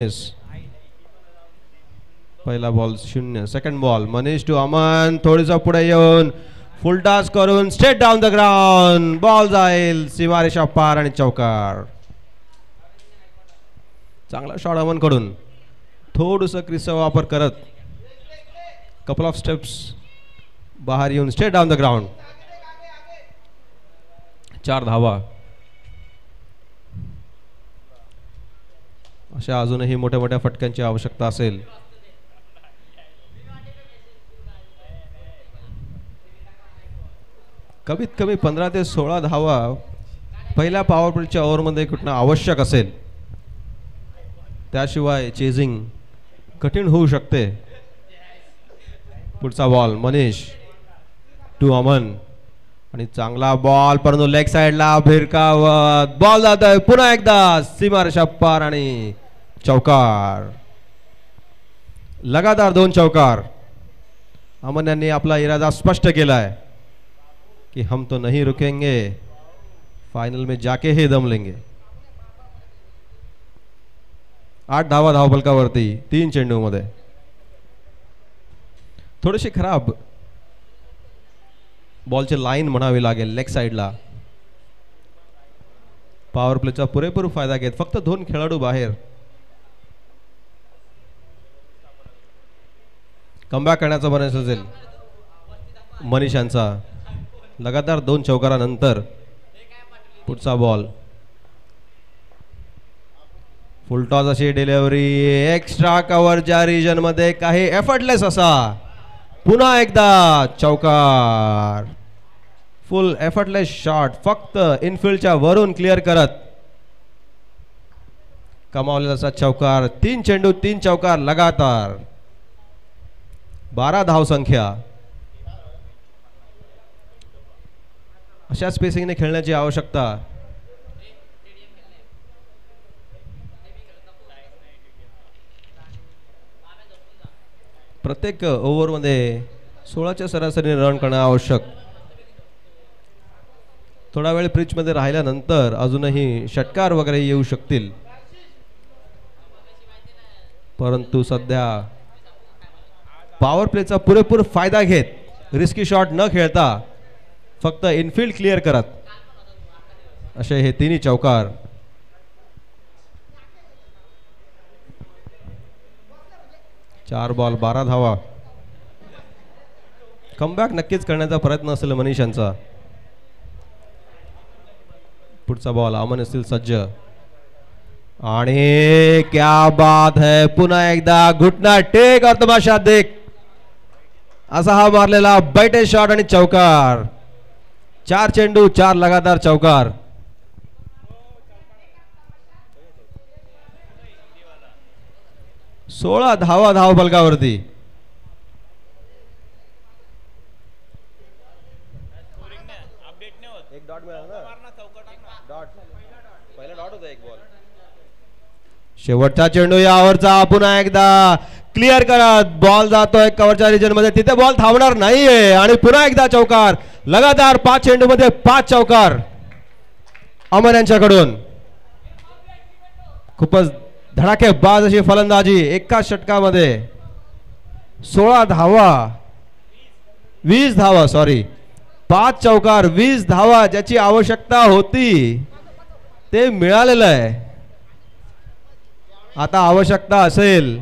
Yes. पहिला ball 0. Second ball Manish to Aman. थोडीसा पुढे येऊन फुल टॉस करून straight down the ground. Ball जाईल सीमारेषा पार आणि चौकार. चांगला शॉट अमन कडून. थोडंसं क्रिसचा वापर करत कपल ऑफ स्टेप्स बाहेर येऊन स्ट्रेट डाऊन द ग्राउंड. 4 धावा. अशा अजूनही मोठ्या मोठ्या फटक्यांची आवश्यकता असेल. कमीत कमी 15 ते 16 धावा पहिल्या पॉवर प्लेच्या ओव्हरमध्ये कुठनं आवश्यक असेल. त्याशिवाय चेजिंग कठीण होऊ शकते. पुढचा बॉल मनीष टू अमन आणि चांगला बॉल परंतु लेग साइडला भिरकावत बॉल जातोय पुन्हा एकदा सीमारेषा पार आणि चौकार. लगातार 2 चौकार. अमन यांनी आपला इरादा स्पष्ट केलाय कि हम तो नहीं रुकेंगे, फाइनल में जाके ही दम लेंगे. 8 धावा धावफलकावरती 3 चेंडू मध्ये. थोडीशी खराब बॉलची लाईन म्हणावी लागेल लेग साइडला. पॉवर प्लेचा पुरेपूर फायदा घेत फक्त 2 खेळाडू बाहेर. कमबॅक करण्याचा प्रयत्न असेल मनीष यांचा. लगातार 2 चौकारानंतर पुढचा बॉल फुल टॉस अशी डिलिव्हरी. एक्स्ट्रा कव्हरच्या रिजन मध्ये काही एफर्टलेस असा पुन्हा एकदा चौकार. फुल एफर्टलेस शॉट फक्त इनफिल्डच्या वरून क्लिअर करत कमावलेला असा चौकार. 3 चेंडू 3 चौकार लगातार. 12 धावसंख्या. अशा स्पेसिंगने खेळण्याची आवश्यकता. प्रत्येक ओव्हरमध्ये 16च्या सरासरीने रन करणं आवश्यक. थोडा वेळ पिचमध्ये राहिल्यानंतर अजूनही षटकार वगैरे येऊ शकतील, परंतु सध्या पॉवर प्लेचा पुरेपूर फायदा घेत रिस्की शॉट न खेळता फक्त इनफिल्ड क्लिअर करत असे हे 3 चौकार. चार बॉल 12 धावा. कमबॅक नक्कीच करण्याचा प्रयत्न असेल मनीष यांचा. पुढचा बॉल अमन असतील सज्ज आणि क्या बात है. पुन्हा एकदा घुटना टेक और तमाशा देख असा हा मारलेला बैठे शॉट आणि चौकार. 4 चेंडू 4 लगातार चौकार. सोळा धावा धावफलकावरती. एक डॉट मिळाला ना. डॉट पहिला डॉट होता एक बॉल. शेवटचा चेंडू यावरचा पुन्हा एकदा क्लिअर करत बॉल जातोय कव्हरच्या रिजन मध्ये. तिथे बॉल थांबणार नाहीये आणि पुन्हा एकदा चौकार. लगातार 5 चेंडू मध्ये 5 चौकार अमन यांच्याकडून. खूपच धडाकेबाज अशी फलंदाजी एकाच षटकामध्ये. 16 धावा 20 धावा 5 चौकार 20 धावा ज्याची आवश्यकता होती ते मिळालेलं आहे. आता आवश्यकता असेल